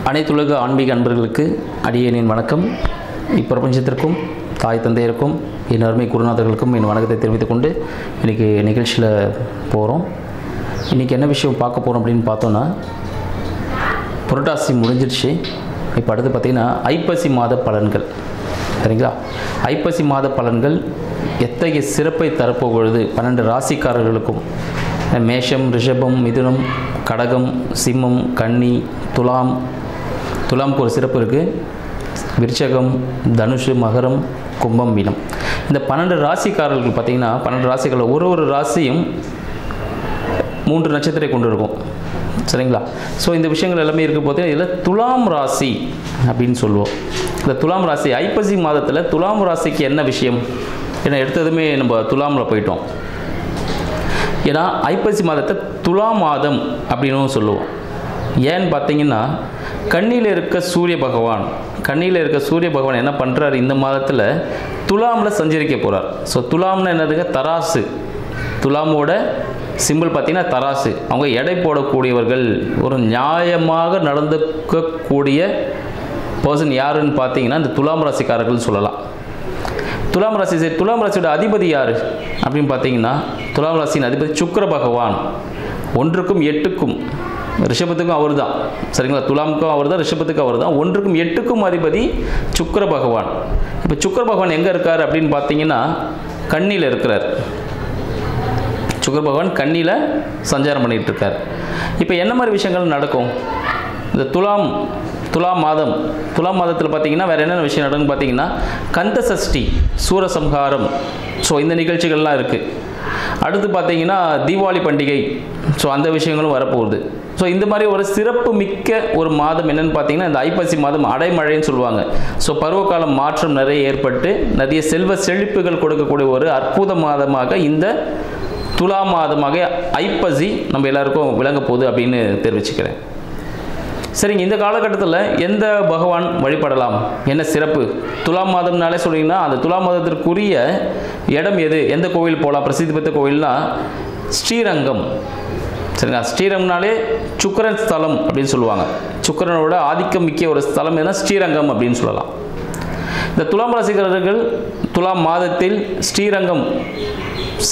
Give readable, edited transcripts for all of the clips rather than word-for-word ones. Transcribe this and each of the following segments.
அனைத்துலக ஆன்மீக அன்பர்களுக்கு அடியேனின் வணக்கம். இப்பிரபஞ்சத்திற்கும் தாய் தந்தையருக்கும் என் அருமை குருநாதர்களுக்கும் என் வணக்கத்தை தெரிவித்துக் கொண்டு இன்றைக்கி நிகழ்ச்சியில் போகிறோம். இன்றைக்கி என்ன விஷயம் பார்க்க போகிறோம் அப்படின்னு பார்த்தோன்னா, புரட்டாசி முடிஞ்சிருச்சு. இப்போ அடுத்து பார்த்திங்கன்னா ஐப்பசி மாத பலன்கள். சரிங்களா? ஐப்பசி மாத பலன்கள் எத்தகைய சிறப்பை தரப்போகிறது 12 ராசிக்காரர்களுக்கும். மேஷம், ரிஷபம், மிதுனம், கடகம், சிம்மம், கன்னி, துலாமுக்கு ஒரு சிறப்பு இருக்குது. விருச்சகம், தனுஷு, மகரம், கும்பம், மீனம். இந்த 12 ராசிக்காரர்கள் பார்த்திங்கன்னா 12 ராசிகளில் ஒரு ராசியும் 3 நட்சத்திரம் கொண்டு இருக்கும். சரிங்களா? ஸோ இந்த விஷயங்கள் எல்லாமே இருக்க போது இதில் துலாம் ராசி அப்படின்னு சொல்லுவோம். இந்த துலாம் ராசி ஐப்பசி மாதத்தில் துலாம் ராசிக்கு என்ன விஷயம்? ஏன்னா எடுத்ததுமே நம்ம துலாமில் போயிட்டோம். ஏன்னா ஐப்பசி மாதத்தை துலாம் மாதம் அப்படின்னு சொல்லுவோம். ஏன்னு பார்த்தீங்கன்னா, கண்ணியில் இருக்க சூரிய பகவான் என்ன பண்ணுறாரு, இந்த மாதத்தில் துலாமில் சஞ்சரிக்க போகிறார். ஸோ துலாம்னு என்னதுங்க? தராசு. துலாமோட சிம்பிள் பார்த்தீங்கன்னா தராசு. அவங்க எடை போடக்கூடியவர்கள், ஒரு நியாயமாக நடந்துக்கக்கூடிய பர்சன் யாருன்னு பார்த்தீங்கன்னா இந்த துலாம் ராசிக்காரர்கள் சொல்லலாம். துலாம் ராசியோட அதிபதி யார் அப்படின்னு பார்த்தீங்கன்னா, துலாம் ராசியின் அதிபதி சுக்கிர பகவான். 1க்கும் 8க்கும், ரிஷபத்துக்கும் அவர் தான். சரிங்களா? துலாமுக்கும் அவர் தான், ரிஷபத்துக்கும் அவர் தான். 1க்கும் 8க்கும் அதிபதி சுக்கிர பகவான். இப்போ சுக்கிர பகவான் எங்கே இருக்கார் அப்படின்னு பார்த்தீங்கன்னா, கன்னியில் இருக்கிறார். சுக்கிர பகவான் கன்னியில் சஞ்சாரம் பண்ணிகிட்டு இருக்கார். இப்போ என்ன மாதிரி விஷயங்கள் நடக்கும் இந்த துலாம் மாதத்தில் பார்த்தீங்கன்னா வேறு என்னென்ன விஷயம் நடக்குன்னு பார்த்தீங்கன்னா, கந்த சஷ்டி, சூரசம்ஹாரம், ஸோ இந்த நிகழ்ச்சிகள்லாம் இருக்குது. அடுத்து பார்த்தீங்கன்னா தீபாவளி பண்டிகை, ஸோ அந்த விஷயங்களும் வரப்போகுது. ஸோ இந்த மாதிரி ஒரு சிறப்பு மிக்க ஒரு மாதம் என்னென்னு பார்த்தீங்கன்னா இந்த ஐப்பசி மாதம் அடைமழைன்னு சொல்லுவாங்க. ஸோ பருவகாலம் மாற்றம் நிறைய ஏற்பட்டு நிறைய செல்வ செழிப்புகள் கொடுக்கக்கூடிய ஒரு அற்புத மாதமாக இந்த துலா மாதமாக ஐப்பசி நம்ம எல்லாருக்கும் விளங்க போகுது அப்படின்னு தெரிவிச்சுக்கிறேன். சரிங்க, இந்த காலகட்டத்தில் எந்த பகவான் வழிபடலாம், என்ன சிறப்பு? துலாம் மாதம்னாலே சொல்லிங்கன்னா அந்த துலாம் மாதத்திற்குரிய இடம் எது, எந்த கோவில் போகலாம்? பிரசித்தி பெற்ற கோவில்னா ஸ்ரீரங்கம். சரிங்களா? ஸ்ரீரங்கம்னாலே சுக்கிரன் ஸ்தலம் அப்படின்னு சொல்லுவாங்க. சுக்கிரனோட ஆதிக்கம் மிக்க ஒரு ஸ்தலம் எதுனா ஸ்ரீரங்கம் அப்படின்னு சொல்லலாம். இந்த துலாம் ராசிக்காரர்கள் துலாம் மாதத்தில் ஸ்ரீரங்கம்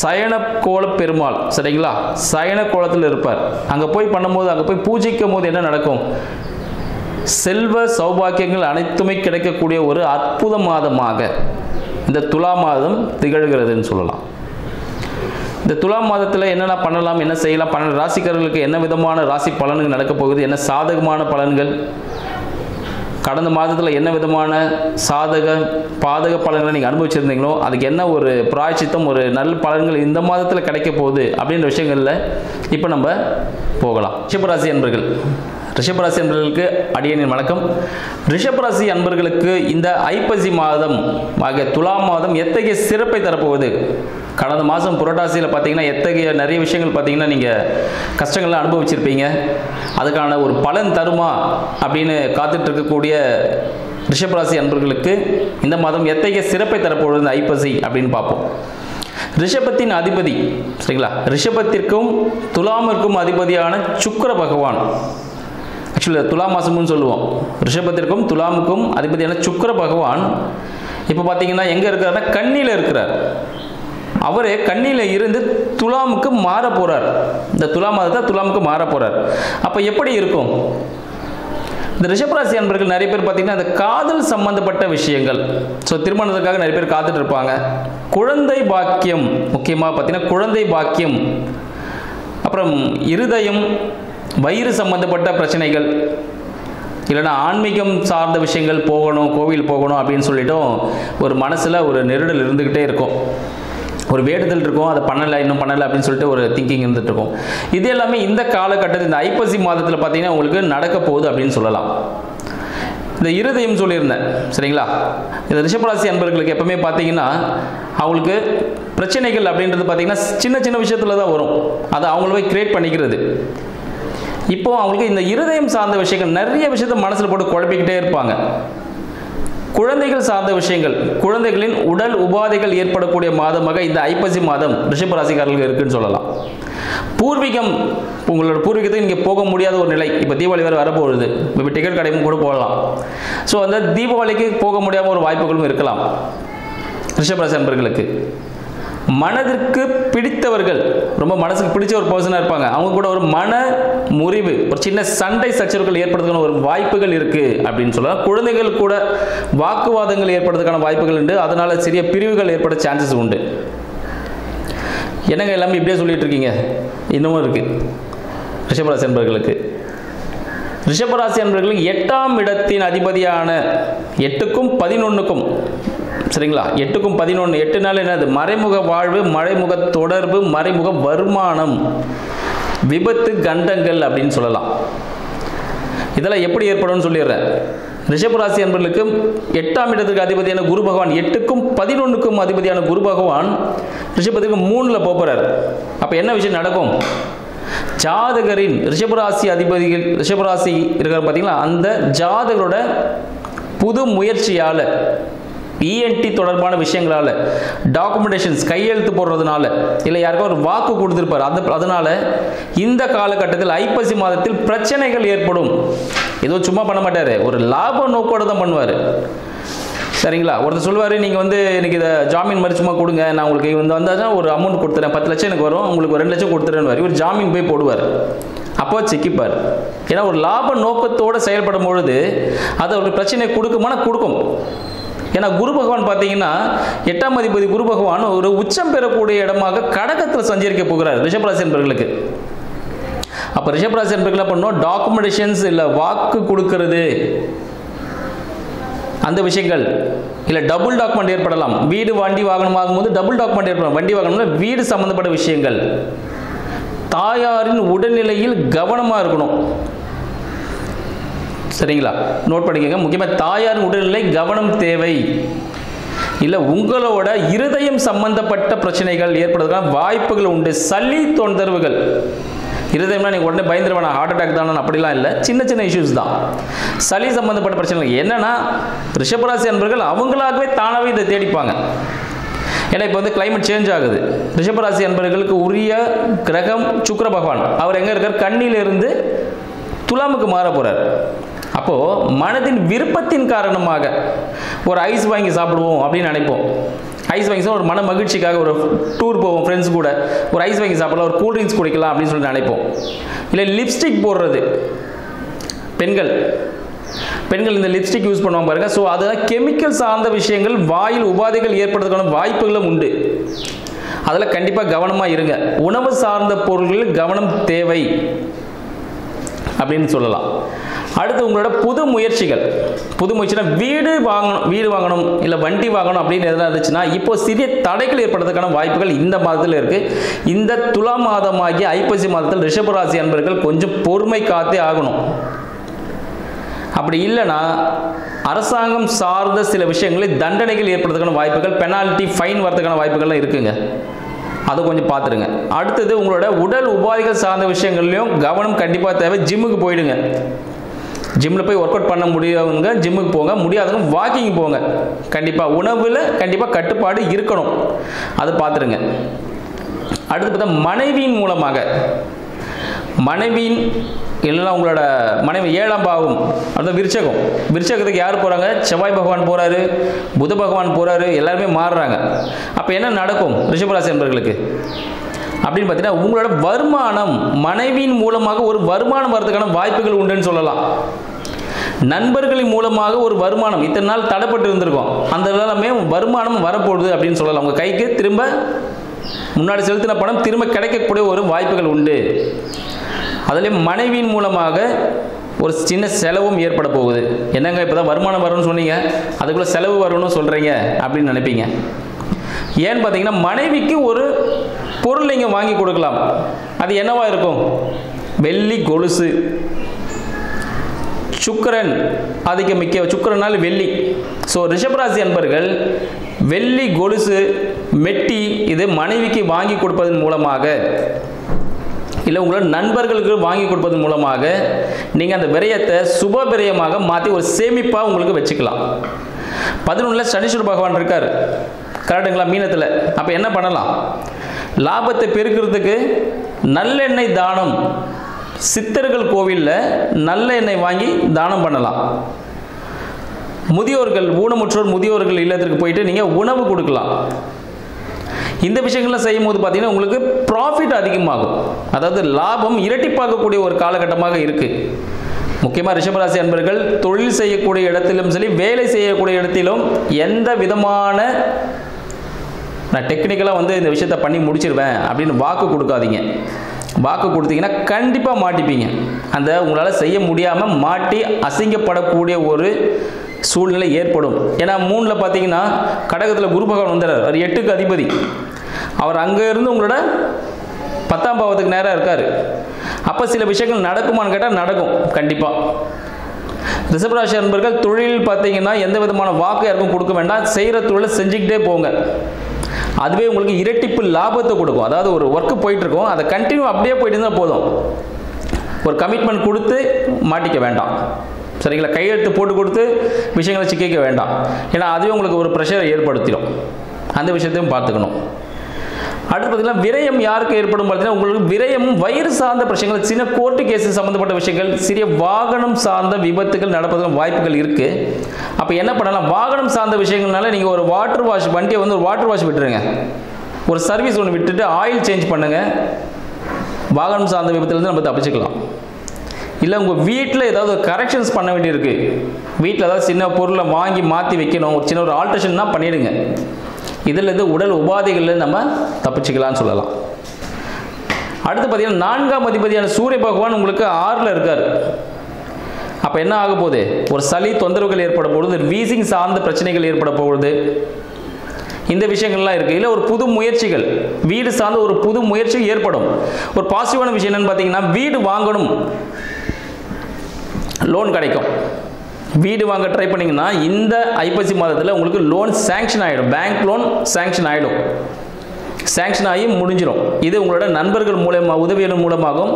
சயன கோல பெருமாள், சரிங்களா, சயன கோலத்தில் இருப்பார். அங்கே போய் பண்ணும்போது, அங்கே போய் பூஜிக்கும் போது என்ன நடக்கும்? செல்வ சௌபாக்கியங்கள் அனைத்துமே கிடைக்கக்கூடிய ஒரு அற்புத மாதமாக இந்த துலா மாதம் திகழ்கிறதுன்னு சொல்லலாம். இந்த துலாம் மாதத்தில் என்னென்ன பண்ணலாம், என்ன செய்யலாம், 12 ராசிக்காரர்களுக்கு என்ன விதமான ராசி பலன்கள் நடக்க போகுது, என்ன சாதகமான பலன்கள், கடந்த மாதத்தில் என்ன விதமான பாதக பலன்களை நீங்கள் அனுபவிச்சிருந்தீங்களோ அதுக்கு என்ன ஒரு பிராயச்சித்தம், ஒரு நல்ல பலன்கள் இந்த மாதத்தில் கிடைக்க போகுது அப்படின்ற விஷயங்களில் இப்போ நம்ம போகலாம். ரிஷபராசி அன்பர்களுக்கு அடியேனின் வணக்கம். ரிஷபராசி அன்பர்களுக்கு இந்த ஐப்பசி மாதம் ஆகிய துலாம் மாதம் எத்தகைய சிறப்பை தரப்போகுது? கடந்த மாதம் புரட்டாசியில் பார்த்தீங்கன்னா எத்தகைய நிறைய விஷயங்கள் பார்த்தீங்கன்னா நீங்கள் கஷ்டங்கள்லாம் அனுபவிச்சிருப்பீங்க. அதுக்கான ஒரு பலன் தருமா அப்படின்னு காத்துட்டு இருக்கக்கூடிய ரிஷபராசி அன்பர்களுக்கு இந்த மாதம் எத்தகைய சிறப்பை தரப்போகுது இந்த ஐப்பசி அப்படின்னு பார்ப்போம். ரிஷபத்தின் அதிபதி, சரிங்களா, ரிஷபத்திற்கும் துலாமிற்கும் அதிபதியான சுக்கிர பகவான். ஆக்சுவலி துலா மாதம்னு சொல்லுவோம். ரிஷபத்திற்கும் துலாமுக்கும் அதிபதியான சுக்கிர பகவான் இப்போ பார்த்தீங்கன்னா எங்கே இருக்கிறாருன்னா கன்னியில் இருக்கிறார். அவரே கன்னியில் இருந்து துலாமுக்கு மாற போகிறார். இந்த துலா மாதத்தை துலாமுக்கு மாற போகிறார். அப்போ எப்படி இருக்கும்? இந்த ரிஷபராசி அன்பர்கள் நிறைய பேர் பார்த்தீங்கன்னா இந்த காதல் சம்பந்தப்பட்ட விஷயங்கள், ஸோ திருமணத்துக்காக நிறைய பேர் காத்துட்டு இருப்பாங்க. குழந்தை பாக்கியம், முக்கியமாக பார்த்தீங்கன்னா குழந்தை பாக்கியம், அப்புறம் இருதயம், வயிறு சம்பந்தப்பட்ட பிரச்சனைகள், இல்லைனா ஆன்மீகம் சார்ந்த விஷயங்கள் போகணும், கோவில் போகணும் அப்படின்னு சொல்லிட்டும் ஒரு மனசில் ஒரு நெருடல் இருந்துக்கிட்டே இருக்கும். ஒரு வேண்டுதல் இருக்கும், அதை இன்னும் பண்ணலை அப்படின்னு சொல்லிட்டு ஒரு திங்கிங் இருந்துகிட்டு இருக்கும். இது எல்லாமே இந்த காலகட்டத்தில் இந்த ஐப்பசி மாதத்தில் பார்த்தீங்கன்னா உங்களுக்கு நடக்க போகுது அப்படின்னு சொல்லலாம். இந்த இருதயம் சொல்லியிருந்தேன், சரிங்களா. இந்த ரிஷபராசி அன்பர்களுக்கு எப்பவுமே பார்த்தீங்கன்னா அவங்களுக்கு பிரச்சனைகள் அப்படின்றது பார்த்தீங்கன்னா சின்ன சின்ன விஷயத்தில் தான் வரும். அதை அவங்கள போய் கிரியேட் பண்ணிக்கிறது. இப்போ அவங்களுக்கு இந்த இருதயம் சார்ந்த விஷயங்கள் நிறைய விஷயத்தை மனசில் போட்டு குழப்பிக்கிட்டே இருப்பாங்க. குழந்தைகள் சார்ந்த விஷயங்கள், குழந்தைகளின் உடல் உபாதைகள் ஏற்படக்கூடிய மாதமாக இந்த ஐப்பசி மாதம் ரிஷப ராசிக்காரர்களுக்கு இருக்குன்னு சொல்லலாம். பூர்வீகம், உங்களோட பூர்வீகத்துக்கு நீங்கள் போக முடியாத ஒரு நிலை. இப்போ தீபாவளி வேறு வரப்போகுது, இப்போ டிக்கெட் கிடைக்கும் கூட போகலாம். ஸோ அந்த தீபாவளிக்கு போக முடியாமல் ஒரு வாய்ப்புகளும் இருக்கலாம். ரிஷபராசி அன்பர்களுக்கு மனதிற்கு பிடித்தவர்கள், ரொம்ப மனசுக்கு பிடிச்ச ஒரு பர்சனாக இருப்பாங்க, அவங்க கூட ஒரு மன முறிவு, ஒரு சின்ன சண்டை சச்சரவுகள் ஏற்படுறதுக்கான ஒரு வாய்ப்புகள் இருக்குது அப்படின்னு சொல்லலாம். குழந்தைகள் கூட வாக்குவாதங்கள் ஏற்படுறதுக்கான வாய்ப்புகள் உண்டு. அதனால் சிறிய பிரிவுகள் ஏற்பட சான்சஸ் உண்டு. என்னங்க எல்லாமே இப்படியே சொல்லிட்டு இருக்கீங்க? இன்னமும் இருக்குது ரிஷபராசி அன்பர்களுக்கு. ரிஷபராசி அன்பர்களுக்கு 8ஆம் இடத்தின் அதிபதியான 8க்கும் 11க்கும், சரிங்களா, 8க்கும் 11, 8 நாள் என்னது? மறைமுக வாழ்வு, மறைமுக தொடர்பு, மறைமுக வருமானம், விபத்து, கண்டங்கள் அப்படின்னு சொல்லலாம். இதெல்லாம் எப்படி ஏற்படும் சொல்லிடுறேன். ரிஷபராசி அன்பர்களுக்கு 8ஆம் இடத்துக்கு அதிபதியான குரு பகவான், 8க்கும் 11க்கும் அதிபதியான குரு பகவான் ரிஷபத்துக்கு 3ல் போகிறார். அப்போ என்ன விஷயம் நடக்கும்? ஜாதகரின் ரிஷபராசி அதிபதிகள், ரிஷபராசி இருக்கிற பார்த்தீங்களா, அந்த ஜாதகரோட புது முயற்சியால், இஎன்டி தொடர்பான விஷயங்களால், டாக்குமெண்டேஷன்ஸ் கையெழுத்து போடுறதுனால, இல்லை யாருக்கும் ஒரு வாக்கு கொடுத்துருப்பார், அதனால இந்த காலகட்டத்தில் ஐப்பசி மாதத்தில் பிரச்சனைகள் ஏற்படும். ஏதோ சும்மா பண்ண மாட்டார், ஒரு லாப நோக்கோடு தான் பண்ணுவார். சரிங்களா? ஒருத்தர் சொல்லுவார், நீங்கள் வந்து எனக்கு இதை ஜாமீன் மாதிரி சும்மா கொடுங்க, நான் உங்களுக்கு வந்து வந்தால் ஒரு அமௌண்ட் கொடுத்துறேன், 10 லட்சம் எனக்கு வரும், உங்களுக்கு 2 லட்சம் கொடுத்துறேன்னு இவர் ஜாமீன் போய் போடுவார். அப்போ சிக்கிப்பார். ஏன்னா ஒரு லாப நோக்கத்தோடு செயல்படும் பொழுது அது ஒரு பிரச்சனை கொடுக்கும். ஏன்னா குரு பகவான் பார்த்தீங்கன்னா 8ஆம் அதிபதி குரு பகவான் ஒரு உச்சம் பெறக்கூடிய இடமாக கடகத்தில் சஞ்சரிக்க போகிறார் ரிஷபராசி என்பவர்களுக்கு. அப்போ ரிஷபராசி என்பவர்கள் என்ன பண்ணணும்? டாக்குமெண்டேஷன்ஸ் இல்லை வாக்கு கொடுக்கறது, அந்த விஷயங்கள், இல்லை டபுள் டாக்குமெண்ட் ஏற்படலாம். வீடு வண்டி வாகனம் ஆகும்போது டபுள் டாக்குமெண்ட் ஏற்படலாம். வண்டி வாகனம்னா வீடு சம்பந்தப்பட்ட விஷயங்கள். தாயாரின் உடல்நிலையில் கவனமாக இருக்கணும். சரிங்களா? நோட் பண்ணிக்கங்க. முக்கியமாக தாயாரின் உடல்நிலை கவனம் தேவை. இல்லை உங்களோட இருதயம் சம்பந்தப்பட்ட பிரச்சனைகள் ஏற்படுறதுக்கான வாய்ப்புகள் உண்டு. சளி தொந்தரவுகள், இருதயம்னா நீங்கள் உடனே பயந்துருவேன், ஹார்ட் அட்டாக் தானே, அப்படிலாம் இல்லை, சின்ன சின்ன இஷ்யூஸ் தான். சளி சம்பந்தப்பட்ட பிரச்சனைகள் என்னன்னா ரிஷபராசி அன்பர்கள் அவங்களாகவே தானாகவே இதை தேடிப்பாங்க. ஏன்னா இப்போ வந்து கிளைமேட் சேஞ்ச் ஆகுது. ரிஷபராசி அன்பர்களுக்கு உரிய கிரகம் சுக்கிர பகவான், அவர் எங்கே இருக்கார்? கண்ணிலிருந்து துலாமுக்கு மாற போகிறார். அப்போது மனதின் விருப்பத்தின் காரணமாக ஒரு ஐஸ் வாங்கி சாப்பிடுவோம் அப்படின்னு நினைப்போம். ஐஸ் வாங்கி ஒரு மன மகிழ்ச்சிக்காக ஒரு டூர் போவோம் ஃப்ரெண்ட்ஸ் கூட, ஒரு ஐஸ் வாங்கி சாப்பிடலாம், ஒரு கூல்ட்ரிங்க்ஸ் குடிக்கலாம் அப்படின்னு சொல்லி நினைப்போம். இல்லை லிப்ஸ்டிக் போடுறது, பெண்கள் இந்த லிப்ஸ்டிக் யூஸ் பண்ணுவாங்க பாருங்க. ஸோ அதெல்லாம் கெமிக்கல் சார்ந்த விஷயங்கள், வாயில் உபாதைகள் ஏற்படுறதுக்கான வாய்ப்புகளும் உண்டு. அதில் கண்டிப்பாக கவனமாக இருங்க. உணவு சார்ந்த பொருள்களில் கவனம் தேவை அப்படின்னு சொல்லலாம். அடுத்து உங்களோட புது முயற்சினா வீடு வாங்கணும் இல்லை வண்டி வாங்கணும் அப்படின்னு எதனா இருந்துச்சுன்னா இப்போ சிறிய தடைகள் ஏற்படுறதுக்கான வாய்ப்புகள் இந்த மாதத்தில் இருக்குது. இந்த துலா மாதமாகிய ஐப்பசி மாதத்தில் ரிஷபராசி அன்பர்கள் கொஞ்சம் பொறுமை காத்தே ஆகணும். அப்படி இல்லைன்னா அரசாங்கம் சார்ந்த சில விஷயங்களில் தண்டனைகள் ஏற்படுறதுக்கான வாய்ப்புகள், பெனால்ட்டி, ஃபைன் வரதுக்கான வாய்ப்புகள்லாம் இருக்குங்க. அதை கொஞ்சம் பார்த்துடுங்க. அடுத்தது உங்களோட உடல் உபாதைகள் சார்ந்த விஷயங்கள்லையும் கவனம் கண்டிப்பாக தேவை. ஜிம்முக்கு போயிடுங்க. ஜிம்மில் போய் ஒர்க் அவுட் பண்ண முடியாதவங்க ஜிம்முக்கு போங்க, முடியாதவங்க வாக்கிங் போங்க. கண்டிப்பாக உணவில் கண்டிப்பாக கட்டுப்பாடு இருக்கணும், அதை பார்த்துடுங்க. அடுத்து பார்த்தா மனைவியின் மூலமாக, இல்லைன்னா உங்களோட மனைவி 7ஆம் பாவம், அந்த விருச்சகத்துக்கு யார் போகிறாங்க? செவ்வாய் பகவான் போகிறாரு, புத பகவான் போகிறாரு, எல்லாருமே மாறுறாங்க. அப்போ என்ன நடக்கும் ரிஷபராசி என்பவர்களுக்கு அப்படின்னு பார்த்தீங்கன்னா உங்களோட வருமானம், மனைவியின் மூலமாக ஒரு வருமானம் வரதுக்கான வாய்ப்புகள் உண்டுன்னு சொல்லலாம். நண்பர்களின் மூலமாக ஒரு வருமானம் இத்தனை நாள் தடைப்பட்டு இருந்திருக்கும், அந்த எல்லாமே வருமானம் வரப்போகுது அப்படின்னு சொல்லலாம். உங்கள் கைக்கு திரும்ப முன்னாடி செலுத்தின பணம் திரும்ப கிடைக்கக்கூடிய ஒரு வாய்ப்புகள் உண்டு. அதுலேயும் மனைவியின் மூலமாக ஒரு சின்ன செலவும் ஏற்பட போகுது. என்னங்க இப்போ தான் வருமானம் வரும்னு சொன்னீங்க, அதுக்குள்ளே செலவு வரும்னு சொல்கிறீங்க அப்படின்னு நினைப்பீங்க. ஏன்னு பார்த்தீங்கன்னா மனைவிக்கு ஒரு பொருள் நீங்கள் வாங்கி கொடுக்கலாம். அது என்னவா இருக்கும்? வெள்ளி கொலுசு. சுக்கிரன் ஆதிக்க சுக்கிரனால் வெள்ளி. ஸோ ரிஷபராசி அன்பர்கள் வெள்ளி கொலுசு, மெட்டி இது மனைவிக்கு வாங்கி கொடுப்பதன் மூலமாக, இல்லை உங்களோட நண்பர்களுக்கு வாங்கி கொடுப்பதன் மூலமாக நீங்கள் அந்த விரயத்தை சுப விரயமாக மாற்றி ஒரு சேமிப்பாக உங்களுக்கு வச்சுக்கலாம். 11ல் சனீஸ்வர பகவான் இருக்கார், கரெக்டுங்களா? மீனத்தில். அப்போ என்ன பண்ணலாம்? லாபத்தை பெருக்கிறதுக்கு நல்லெண்ணெய் தானம், சித்தர்கள் கோவிலில் நல்லெண்ணெய் வாங்கி தானம் பண்ணலாம். முதியோர்கள், ஊனமுற்றோர் முதியோர்கள் இல்லத்திற்கு போயிட்டு நீங்கள் உணவு கொடுக்கலாம். இந்த விஷயங்கள்லாம் செய்யும் போது பார்த்தீங்கன்னா உங்களுக்கு ப்ராஃபிட் அதிகமாகும். அதாவது லாபம் இரட்டிப்பாகக்கூடிய ஒரு காலகட்டமாக இருக்குது. முக்கியமாக ரிஷபராசி அன்பர்கள் தொழில் செய்யக்கூடிய இடத்திலும் சரி, வேலை செய்யக்கூடிய இடத்திலும் எந்த விதமான நான் டெக்னிக்கலாக இந்த விஷயத்தை பண்ணி முடிச்சிருவேன் அப்படின்னு வாக்கு கொடுக்காதீங்க. வாக்கு கொடுத்தீங்கன்னா கண்டிப்பாக மாட்டிப்பீங்க. அந்த உங்களால் செய்ய முடியாமல் மாட்டி அசிங்கப்படக்கூடிய ஒரு சூழ்நிலை ஏற்படும். ஏன்னா 3ல் பார்த்தீங்கன்னா கடகத்தில் குரு பகவான் வந்துடுறார். அவர் 8க்கு அதிபதி. அவர் அங்கே இருந்து உங்களோட 10ஆம் பாவத்துக்கு நேராக இருக்கார். அப்போ சில விஷயங்கள் நடக்குமான்னு கேட்டால் நடக்கும் கண்டிப்பாக. ரிஷபராசி அன்பர்கள் தொழில் பார்த்தீங்கன்னா எந்த விதமான வாக்கு யாருக்கும் கொடுக்க வேண்டாம். செய்கிற தொழிலை செஞ்சுக்கிட்டே போங்க. அதுவே உங்களுக்கு இரட்டிப்பு லாபத்தை கொடுக்கும். அதாவது ஒரு ஒர்க்கு போயிட்டுருக்கோம், அதை கண்டினியூ அப்படியே போயிட்டு இருந்தால் போதும். ஒரு கமிட்மெண்ட் கொடுத்து மாட்டிக்க வேண்டாம். சரிங்களா? கையெழுத்து போட்டு கொடுத்து விஷயங்களை சிக்கிக்க வேண்டாம். ஏன்னா அதுவே உங்களுக்கு ஒரு ப்ரெஷரை ஏற்படுத்திடும். அந்த விஷயத்தையும் பார்த்துக்கணும். அடுத்து பார்த்தீங்கன்னா விரயம் யாருக்கு ஏற்படும் பார்த்தீங்கன்னா உங்களுக்கு விரயம் வயிறு சார்ந்த பிரச்சனைகள், சின்ன கோர்ட்டு கேஸ் சம்மந்தப்பட்ட விஷயங்கள், சிறிய வாகனம் சார்ந்த விபத்துகள் நடப்பதற்கு வாய்ப்புகள் இருக்குது. அப்போ என்ன பண்ணலாம்? வாகனம் சார்ந்த விஷயங்கள்னால நீங்கள் ஒரு வாட்டர் வாஷ் வண்டியை ஒரு வாட்டர் வாஷ் விட்டுருங்க. ஒரு சர்வீஸ் ஒன்று விட்டுட்டு ஆயில் சேஞ்ச் பண்ணுங்கள். வாகனம் சார்ந்த விபத்துலேருந்து நம்ம தப்பிச்சுக்கலாம். இல்லை உங்கள் வீட்டில் ஏதாவது கரெக்ஷன்ஸ் பண்ண வேண்டியிருக்கு, வீட்டில் ஏதாவது சின்ன பொருளை வாங்கி மாற்றி வைக்கணும், ஒரு சின்ன ஒரு ஆல்ட்ரேஷன்னா பண்ணிவிடுங்க. இதில் உடல் உபாதைகளில் நம்ம தப்பிச்சுக்கலான்னு சொல்லலாம். அடுத்து பார்த்தீங்கன்னா 4ஆம் அதிபதியான சூரிய பகவான் உங்களுக்கு 6ல் இருக்கார். அப்போ என்ன ஆக போகுது? ஒரு சளி தொந்தரவுகள் ஏற்பட போகுது, வீசிங் சார்ந்த பிரச்சனைகள் ஏற்பட போகுது. இந்த விஷயங்கள்லாம் இருக்குது. இல்லை ஒரு புது முயற்சிகள், வீடு சார்ந்த ஒரு புது முயற்சி ஏற்படும். ஒரு பாசிட்டிவான விஷயம் என்னன்னு பார்த்தீங்கன்னா வீடு வாங்கணும், லோன் கிடைக்கும். வீடு வாங்க ட்ரை பண்ணிங்கன்னா இந்த ஐப்பசி மாதத்தில் உங்களுக்கு லோன் சேங்ஷன் ஆகிடும். பேங்க் லோன் சேங்ஷன் ஆகிடும். சேங்ஷன் ஆகி முடிஞ்சிடும். இது உங்களோட நண்பர்கள் மூலமாக உதவியின் மூலமாகும்.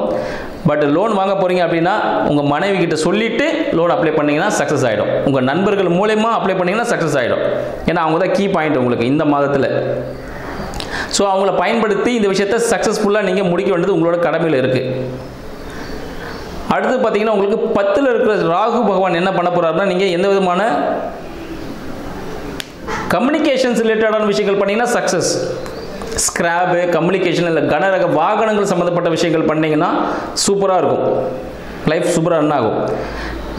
பட் லோன் வாங்க போகிறீங்க அப்படின்னா உங்கள் மனைவி கிட்ட சொல்லிவிட்டு லோன் அப்ளை பண்ணிங்கன்னா சக்ஸஸ் ஆகிடும். உங்கள் நண்பர்கள் மூலமாக அப்ளை பண்ணிங்கன்னா சக்ஸஸ் ஆகிடும். ஏன்னா அவங்க தான் கீ பாயிண்ட் உங்களுக்கு இந்த மாதத்தில். ஸோ அவங்கள பயன்படுத்தி இந்த விஷயத்தை சக்ஸஸ்ஃபுல்லாக நீங்கள் முடிக்க வேண்டியது உங்களோட கடமையில் இருக்குது. அடுத்து பார்த்தீங்கன்னா உங்களுக்கு 10ல் இருக்கிற ராகு பகவான் என்ன பண்ண போகிறாருன்னா நீங்கள் எந்த விதமான கம்யூனிகேஷன்ஸ் ரிலேட்டடான விஷயங்கள் பண்ணிங்கன்னா சக்ஸஸ். ஸ்கிராப்பு, கம்யூனிகேஷன், இல்லை கனரக வாகனங்கள் சம்மந்தப்பட்ட விஷயங்கள் பண்ணிங்கன்னா சூப்பராக இருக்கும். லைஃப் சூப்பராக ரன் ஆகும்.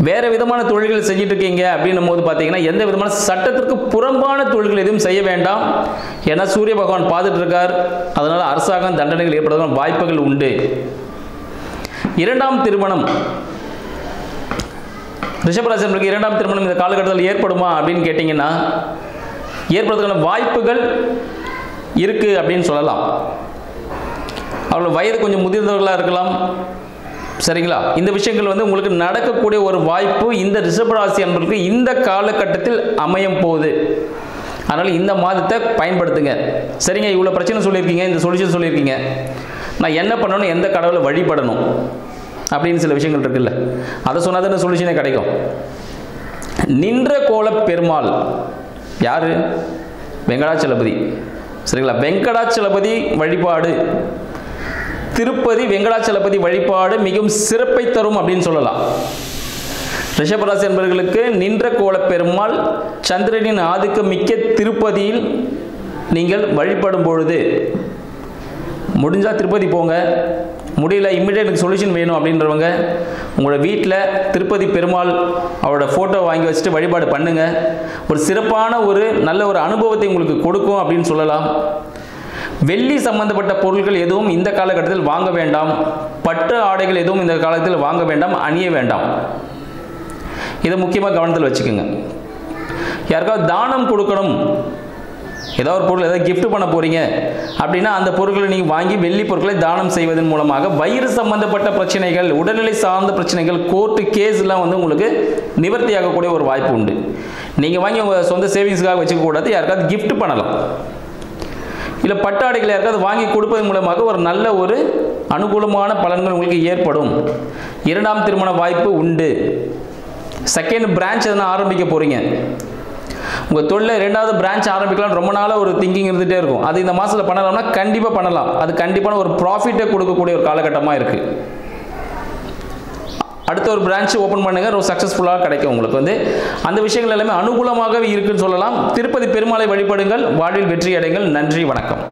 வேறு விதமான தொழில்கள் செஞ்சுட்டு இருக்கீங்க அப்படின்னும் போது பார்த்தீங்கன்னா எந்த விதமான சட்டத்திற்கு புறம்பான தொழில்கள் எதுவும் செய்ய வேண்டாம். ஏன்னா சூரிய பகவான் பார்த்துட்டு இருக்கார். அதனால் அரசாங்கம் தண்டனைகள் ஏற்படுவதற்கான வாய்ப்புகள் உண்டு. 2ஆம் திருமணம், ரிஷபராசினருக்கு 2ஆம் திருமணம் இந்த காலகட்டத்தில் ஏற்படுமா அப்படின்னு கேட்டிங்கன்னா ஏற்படுவதற்கான வாய்ப்புகள் இருக்குது அப்படின்னு சொல்லலாம். அவங்களோட வயது கொஞ்சம் முதிர்ந்தவர்களாக இருக்கலாம். சரிங்களா? இந்த விஷயங்கள் உங்களுக்கு நடக்கக்கூடிய ஒரு வாய்ப்பு இந்த ரிஷபராசி அன்பர்களுக்கு இந்த காலகட்டத்தில் அமையும் போகுது. அதனால் இந்த மாதத்தை பயன்படுத்துங்க. சரிங்க, இவ்வளோ பிரச்சனை சொல்லியிருக்கீங்க, இந்த சொல்யூஷன் சொல்லியிருக்கீங்க, நான் என்ன பண்ணணும், எந்த கடவுளை வழிபடணும் அப்படின்னு சில விஷயங்கள் இருக்குல்ல, அதை சொன்னால் தான் சொல்யூஷனே கிடைக்கும். நின்ற கோல பெருமாள் யார்? வெங்கடாச்சலபதி. சரிங்களா? வெங்கடாச்சலபதி வழிபாடு, திருப்பதி வெங்கடாச்சலபதி வழிபாடு மிகவும் சிறப்பை தரும் அப்படின்னு சொல்லலாம். ரிஷபராசி என்பவர்களுக்கு நின்ற கோல பெருமாள் சந்திரனின் ஆதிக்கம் மிக்க திருப்பதியில் நீங்கள் வழிபடும் பொழுது முடிஞ்சால் திருப்பதி போங்க. முடியல, இம்மிடியேட் எனக்கு சொல்யூஷன் வேணும் அப்படின்றவங்க உங்களோட வீட்டில் திருப்பதி பெருமாள் அவரோட ஃபோட்டோ வாங்கி வச்சுட்டு வழிபாடு பண்ணுங்கள். ஒரு சிறப்பான ஒரு நல்ல ஒரு அனுபவத்தை உங்களுக்கு கொடுக்கும் அப்படின்னு சொல்லலாம். வெள்ளி சம்பந்தப்பட்ட பொருட்கள் எதுவும் இந்த காலகட்டத்தில் வாங்க வேண்டாம். பட்டு ஆடைகள் எதுவும் இந்த காலத்தில் வாங்க வேண்டாம், அணிய வேண்டாம். இதை முக்கியமாக கவனத்தில் வச்சுக்கோங்க. யாருக்காவது தானம் கொடுக்கணும், ஏதாவது ஒரு பொருள் ஏதாவது கிஃப்ட் பண்ண போகிறீங்க அப்படின்னா அந்த பொருட்களை நீங்கள் வாங்கி வெள்ளி பொருட்களை தானம் செய்வதன் மூலமாக வயிறு சம்பந்தப்பட்ட பிரச்சனைகள், உடல்நிலை சார்ந்த பிரச்சனைகள், கோர்ட்டு கேஸ்லாம் உங்களுக்கு நிவர்த்தி ஆகக்கூடிய ஒரு வாய்ப்பு உண்டு. நீங்கள் வாங்கி உங்கள் சொந்த சேவிங்ஸுக்காக வச்சுக்கக்கூடாது, யாருக்காவது கிஃப்ட் பண்ணலாம். இல்லை பட்டாடைகளை யாருக்காவது வாங்கி கொடுப்பதன் மூலமாக ஒரு நல்ல ஒரு அனுகூலமான பலன்கள் உங்களுக்கு ஏற்படும். 2ஆம் திருமண வாய்ப்பு உண்டு. செகண்ட் பிரான்ச் எதனா ஆரம்பிக்க போகிறீங்க, உங்கள் தொழிலில் 2வது பிரான்ச் ஆரம்பிக்கலாம் ரொம்ப நாளாக ஒரு திங்கிங் இருந்துகிட்டே இருக்கும். அது இந்த மாதத்தில் பண்ணலாம்னா கண்டிப்பாக பண்ணலாம். அது கண்டிப்பான ஒரு ப்ராஃபிட்டை கொடுக்கக்கூடிய ஒரு காலகட்டமாக இருக்குது. அடுத்த ஒரு பிரான்ச் ஓப்பன் பண்ணுங்கள், ஒரு சக்ஸஸ்ஃபுல்லாக கிடைக்கும். உங்களுக்கு அந்த விஷயங்கள் எல்லாமே அனுகூலமாகவே இருக்குன்னு சொல்லலாம். திருப்பதி பெருமாளை வழிபடுங்கள், வாழ்வில் வெற்றி அடைங்கள். நன்றி, வணக்கம்.